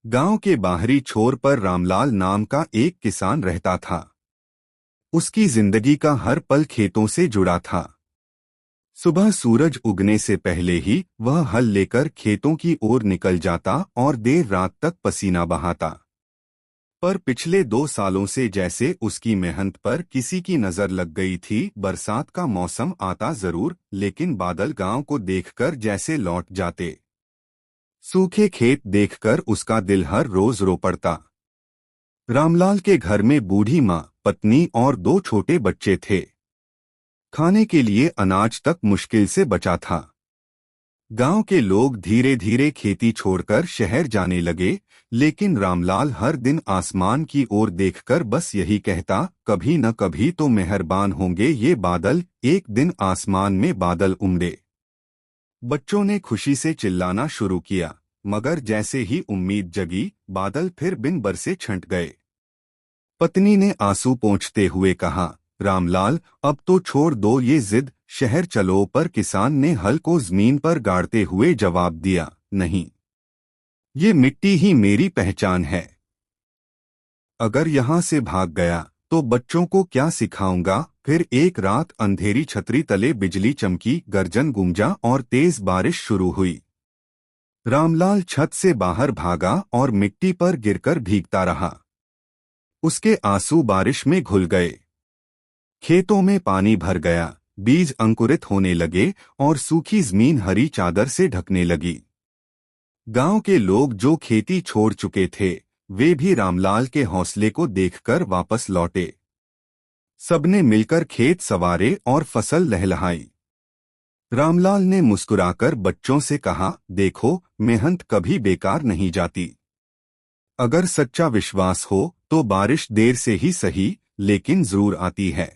गांव के बाहरी छोर पर रामलाल नाम का एक किसान रहता था। उसकी जिंदगी का हर पल खेतों से जुड़ा था। सुबह सूरज उगने से पहले ही वह हल लेकर खेतों की ओर निकल जाता और देर रात तक पसीना बहाता। पर पिछले 2 सालों से जैसे उसकी मेहनत पर किसी की नजर लग गई थी। बरसात का मौसम आता जरूर, लेकिन बादल गांव को देखकर जैसे लौट जाते। सूखे खेत देखकर उसका दिल हर रोज रो पड़ता। रामलाल के घर में बूढ़ी माँ, पत्नी और 2 छोटे बच्चे थे। खाने के लिए अनाज तक मुश्किल से बचा था। गांव के लोग धीरे धीरे खेती छोड़कर शहर जाने लगे, लेकिन रामलाल हर दिन आसमान की ओर देखकर बस यही कहता, कभी न कभी तो मेहरबान होंगे ये बादल। एक दिन आसमान में बादल उमड़े। बच्चों ने खुशी से चिल्लाना शुरू किया, मगर जैसे ही उम्मीद जगी, बादल फिर बिन बरसे छंट गए। पत्नी ने आंसू पोंछते हुए कहा, रामलाल अब तो छोड़ दो ये जिद, शहर चलो। पर किसान ने हल को जमीन पर गाड़ते हुए जवाब दिया, नहीं, ये मिट्टी ही मेरी पहचान है। अगर यहाँ से भाग गया तो बच्चों को क्या सिखाऊंगा। फिर एक रात अंधेरी छतरी तले बिजली चमकी, गर्जन गूंजा और तेज बारिश शुरू हुई। रामलाल छत से बाहर भागा और मिट्टी पर गिरकर भीगता रहा। उसके आंसू बारिश में घुल गए। खेतों में पानी भर गया, बीज अंकुरित होने लगे और सूखी जमीन हरी चादर से ढकने लगी। गांव के लोग जो खेती छोड़ चुके थे, वे भी रामलाल के हौसले को देखकर वापस लौटे। सबने मिलकर खेत संवारे और फसल लहलहाई। रामलाल ने मुस्कुराकर बच्चों से कहा, देखो, मेहनत कभी बेकार नहीं जाती। अगर सच्चा विश्वास हो तो बारिश देर से ही सही, लेकिन जरूर आती है।